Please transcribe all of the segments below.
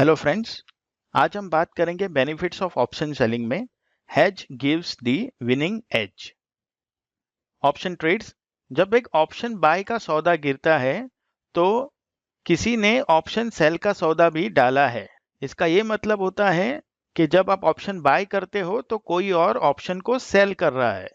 Hello friends, आज हम बात करेंगे बेनिफिट्स ऑफ ऑप्शन सेलिंग में। Hedge gives the winning edge. Option trades, जब एक ऑप्शन बाय का सौदा गिरता है तो किसी ने ऑप्शन सेल का सौदा भी डाला है। इसका ये मतलब होता है कि जब आप ऑप्शन बाय करते हो तो कोई और ऑप्शन को सेल कर रहा है।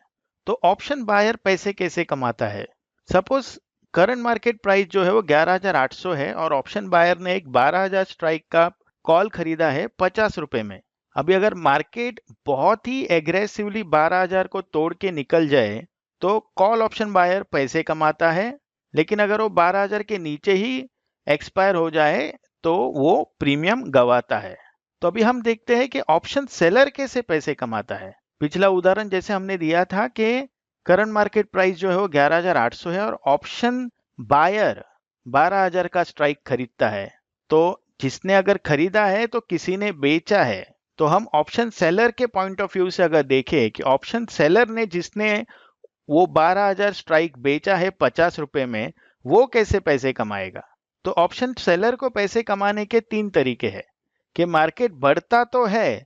तो ऑप्शन बायर पैसे कैसे कमाता है? सपोज करंट मार्केट प्राइस जो है वो 11,800 है और ऑप्शन बायर ने एक 12,000 स्ट्राइक का कॉल खरीदा है 50 रुपए में। अभी अगर मार्केट बहुत ही एग्रेसिवली 12,000 को तोड़ के निकल जाए तो कॉल ऑप्शन बायर पैसे कमाता है, लेकिन अगर वो 12,000 के नीचे ही एक्सपायर हो जाए तो वो प्रीमियम गवाता है। तो अभी हम देखते हैं कि ऑप्शन सेलर कैसे पैसे कमाता है। पिछला उदाहरण जैसे हमने दिया था कि करंट मार्केट प्राइस जो है वो 11,800 है और ऑप्शन बायर 12,000 का स्ट्राइक खरीदता है। तो जिसने अगर खरीदा है तो किसी ने बेचा है। तो हम ऑप्शन सेलर के पॉइंट ऑफ व्यू से अगर देखें कि ऑप्शन सेलर ने जिसने वो 12,000 स्ट्राइक बेचा है 50 रुपए में, वो कैसे पैसे कमाएगा? तो ऑप्शन सेलर को पैसे कमाने के 3 तरीके हैं कि मार्केट बढ़ता तो है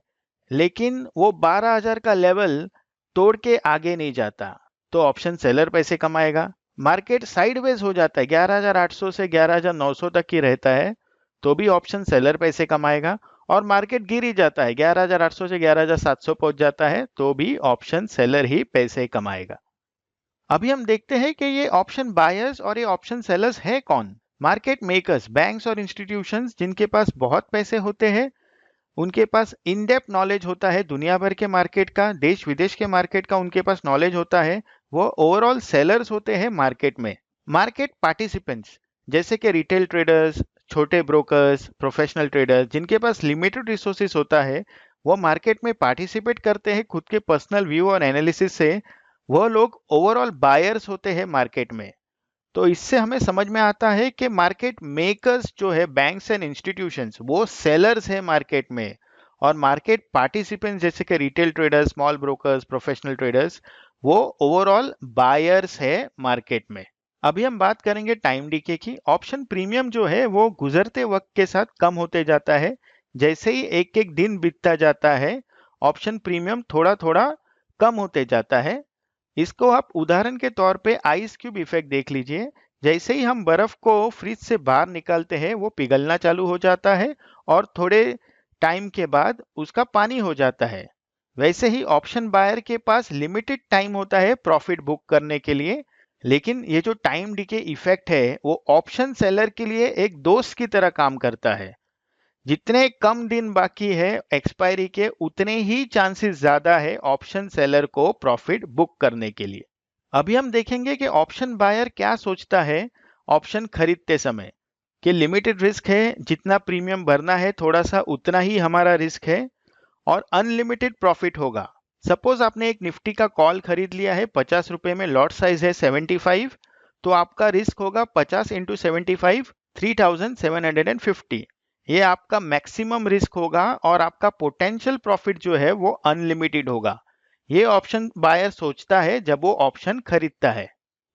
लेकिन वो 12,000 का लेवल तोड़ के आगे नहीं जाता, तो ऑप्शन सेलर पैसे कमाएगा। मार्केट साइडवेज हो जाता है, 11,800 से 11,900 तक ही रहता है, तो भी ऑप्शन सेलर पैसे कमाएगा। और मार्केट गिर ही जाता है, 11,800 से 11,700 पहुंच जाता है, तो भी ऑप्शन सेलर ही पैसे कमाएगा। अभी हम देखते हैं कि ये ऑप्शन बायर्स और ये ऑप्शन सेलर्स है कौन। मार्केट मेकर्स, बैंक्स और इंस्टीट्यूशंस जिनके पास बहुत पैसे होते हैं, उनके पास इन डेप्थ नॉलेज होता है दुनिया भर के मार्केट का, देश विदेश के मार्केट का उनके पास नॉलेज होता है, वो ओवरऑल सेलर्स होते हैं मार्केट में। मार्केट पार्टिसिपेंट्स जैसे कि रिटेल ट्रेडर्स, छोटे ब्रोकर्स, प्रोफेशनल ट्रेडर्स जिनके पास लिमिटेड रिसोर्सेस होता है, वो मार्केट में पार्टिसिपेट करते हैं खुद के पर्सनल व्यू और एनालिसिस से। वह लोग ओवरऑल बायर्स होते हैं मार्केट में। तो इससे हमें समझ में आता है कि मार्केट मेकर्स जो है बैंक्स एंड इंस्टीट्यूशंस, वो सेलर्स है मार्केट में, और मार्केट पार्टिसिपेंट्स जैसे कि retail traders, small brokers, professional traders, वो ओवरऑल बायर्स है मार्केट में। अभी हम बात करेंगे टाइम डीके की। ऑप्शन प्रीमियम जो है वो गुजरते वक्त के साथ कम होते जाता है। जैसे ही एक एक दिन बीतता जाता है, ऑप्शन प्रीमियम थोड़ा थोड़ा कम होते जाता है। इसको आप उदाहरण के तौर पे आइस क्यूब इफेक्ट देख लीजिए। जैसे ही हम बर्फ को फ्रिज से बाहर निकालते हैं वो पिघलना चालू हो जाता है और थोड़े टाइम के बाद उसका पानी हो जाता है। वैसे ही ऑप्शन बायर के पास लिमिटेड टाइम होता है प्रॉफिट बुक करने के लिए, लेकिन ये जो टाइम डीके इफेक्ट है वो ऑप्शन सेलर के लिए एक दोस्त की तरह काम करता है। जितने कम दिन बाकी है एक्सपायरी के, उतने ही चांसेस ज्यादा है ऑप्शन सेलर को प्रॉफिट बुक करने के लिए। अभी हम देखेंगे कि ऑप्शन बायर क्या सोचता है ऑप्शन खरीदते समय, कि लिमिटेड रिस्क है, जितना प्रीमियम भरना है थोड़ा सा उतना ही हमारा रिस्क है, और अनलिमिटेड प्रॉफिट होगा। सपोज आपने एक निफ्टी का कॉल खरीद लिया है 50 रुपए में, लॉट साइज है 75, तो आपका रिस्क होगा 50 इंटू 75, 3,750। ये आपका मैक्सिमम रिस्क होगा और आपका पोटेंशियल प्रॉफिट जो है वो अनलिमिटेड होगा। ये ऑप्शन बायर सोचता है जब वो ऑप्शन खरीदता है।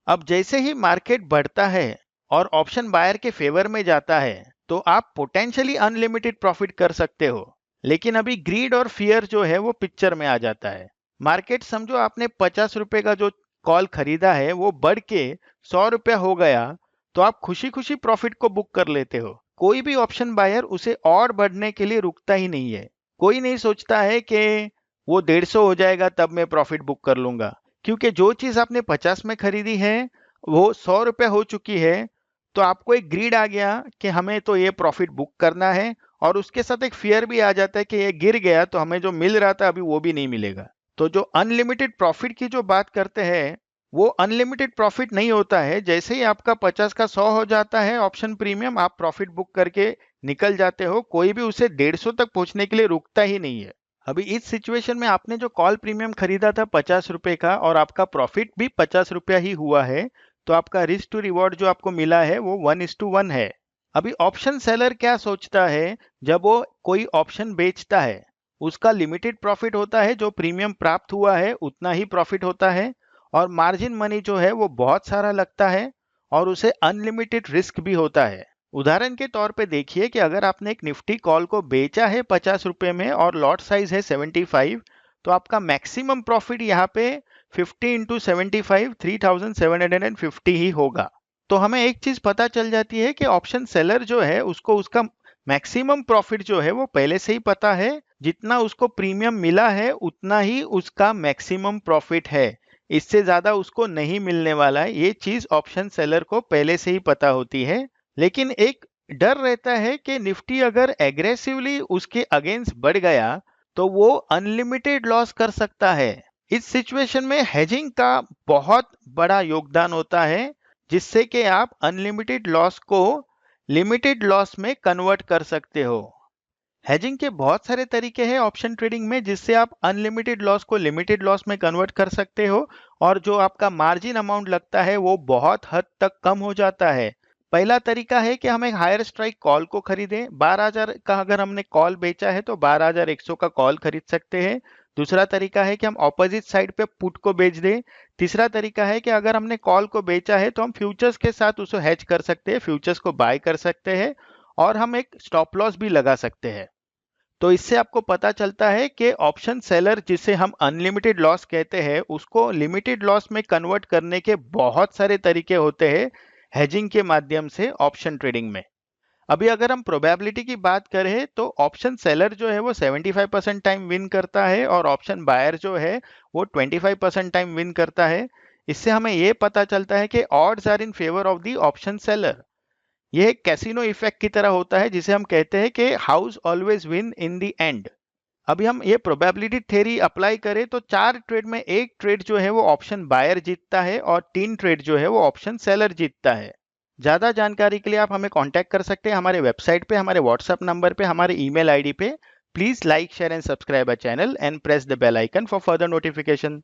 अब जैसे ही मार्केट बढ़ता है और ऑप्शन बायर के फेवर में जाता है तो आप पोटेंशियली अनलिमिटेड प्रॉफिट कर सकते हो, लेकिन अभी ग्रीड और फियर जो है वो पिक्चर में आ जाता है। मार्केट समझो आपने 50 रुपए का जो कॉल खरीदा है वो बढ़ के 100 रुपया हो गया, तो आप खुशी खुशी प्रॉफिट को बुक कर लेते हो। कोई भी ऑप्शन बायर उसे और बढ़ने के लिए रुकता ही नहीं है। कोई नहीं सोचता है कि वो 150 हो जाएगा तब मैं प्रॉफिट बुक कर लूंगा, क्योंकि जो चीज आपने 50 में खरीदी है वो 100 रुपये हो चुकी है। तो आपको एक ग्रीड आ गया कि हमें तो ये प्रॉफिट बुक करना है, और उसके साथ एक फियर भी आ जाता है कि ये गिर गया तो हमें जो मिल रहा था अभी वो भी नहीं मिलेगा। तो जो अनलिमिटेड प्रॉफिट की जो बात करते हैं, वो अनलिमिटेड प्रॉफिट नहीं होता है। जैसे ही आपका 50 का 100 हो जाता है ऑप्शन प्रीमियम, आप प्रॉफिट बुक करके निकल जाते हो। कोई भी उसे 150 तक पहुंचने के लिए रुकता ही नहीं है। अभी इस सिचुएशन में आपने जो कॉल प्रीमियम खरीदा था 50 रुपए का और आपका प्रॉफिट भी 50 रुपया ही हुआ है, तो आपका रिस्क टू रिवॉर्ड जो आपको मिला है वो 1:1 है। अभी ऑप्शन सेलर क्या सोचता है जब वो कोई ऑप्शन बेचता है? उसका लिमिटेड प्रॉफिट होता है, जो प्रीमियम प्राप्त हुआ है उतना ही प्रॉफिट होता है, और मार्जिन मनी जो है वो बहुत सारा लगता है, और उसे अनलिमिटेड रिस्क भी होता है। उदाहरण के तौर पे देखिए कि अगर आपने एक निफ्टी कॉल को बेचा है 50 रुपए में और लॉट साइज है 75, तो आपका मैक्सिमम प्रॉफिट यहाँ पे 50 इंटू 75 3750 ही होगा। तो हमें एक चीज पता चल जाती है कि ऑप्शन सेलर जो है उसको उसका मैक्सिमम प्रॉफिट जो है वो पहले से ही पता है। जितना उसको प्रीमियम मिला है उतना ही उसका मैक्सिमम प्रॉफिट है, इससे ज्यादा उसको नहीं मिलने वाला है। ये चीज ऑप्शन सेलर को पहले से ही पता होती है। लेकिन एक डर रहता है कि निफ्टी अगर एग्रेसिवली उसके अगेंस्ट बढ़ गया तो वो अनलिमिटेड लॉस कर सकता है। इस सिचुएशन में हेजिंग का बहुत बड़ा योगदान होता है, जिससे कि आप अनलिमिटेड लॉस को लिमिटेड लॉस में कन्वर्ट कर सकते हो। हेजिंग के बहुत सारे तरीके हैं ऑप्शन ट्रेडिंग में, जिससे आप अनलिमिटेड लॉस को लिमिटेड लॉस में कन्वर्ट कर सकते हो और जो आपका मार्जिन अमाउंट लगता है वो बहुत हद तक कम हो जाता है। पहला तरीका है कि हम एक हायर स्ट्राइक कॉल को खरीदें। 12,000 का अगर हमने कॉल बेचा है तो 12,100 का कॉल खरीद सकते हैं। दूसरा तरीका है कि हम ऑपोजिट साइड पे पुट को बेच दें। तीसरा तरीका है कि अगर हमने कॉल को बेचा है तो हम फ्यूचर्स के साथ उसको हेज कर सकते हैं, फ्यूचर्स को बाय कर सकते हैं और हम एक स्टॉप लॉस भी लगा सकते हैं। तो इससे आपको पता चलता है कि ऑप्शन सेलर, जिसे हम अनलिमिटेड लॉस कहते हैं, उसको लिमिटेड लॉस में कन्वर्ट करने के बहुत सारे तरीके होते हैं हेजिंग के माध्यम से ऑप्शन ट्रेडिंग में। अभी अगर हम प्रोबेबिलिटी की बात करें तो ऑप्शन सेलर जो है वो 75% टाइम विन करता है और ऑप्शन बायर जो है वो 25% टाइम विन करता है। इससे हमें ये पता चलता है कि odds are in favour of the option seller. यह एक कैसीनो इफेक्ट की तरह होता है, जिसे हम कहते हैं कि house always win in the end. अभी हम ये प्रोबेबिलिटी थ्योरी अप्लाई करें तो 4 ट्रेड में एक ट्रेड जो है वो ऑप्शन बायर जीतता है और 3 ट्रेड जो है वो ऑप्शन सेलर जीतता है। ज्यादा जानकारी के लिए आप हमें कांटेक्ट कर सकते हैं हमारे वेबसाइट पे, हमारे व्हाट्सएप नंबर पे, हमारे ईमेल आईडी पे। Please like, share and subscribe our channel and press the bell icon for further notification.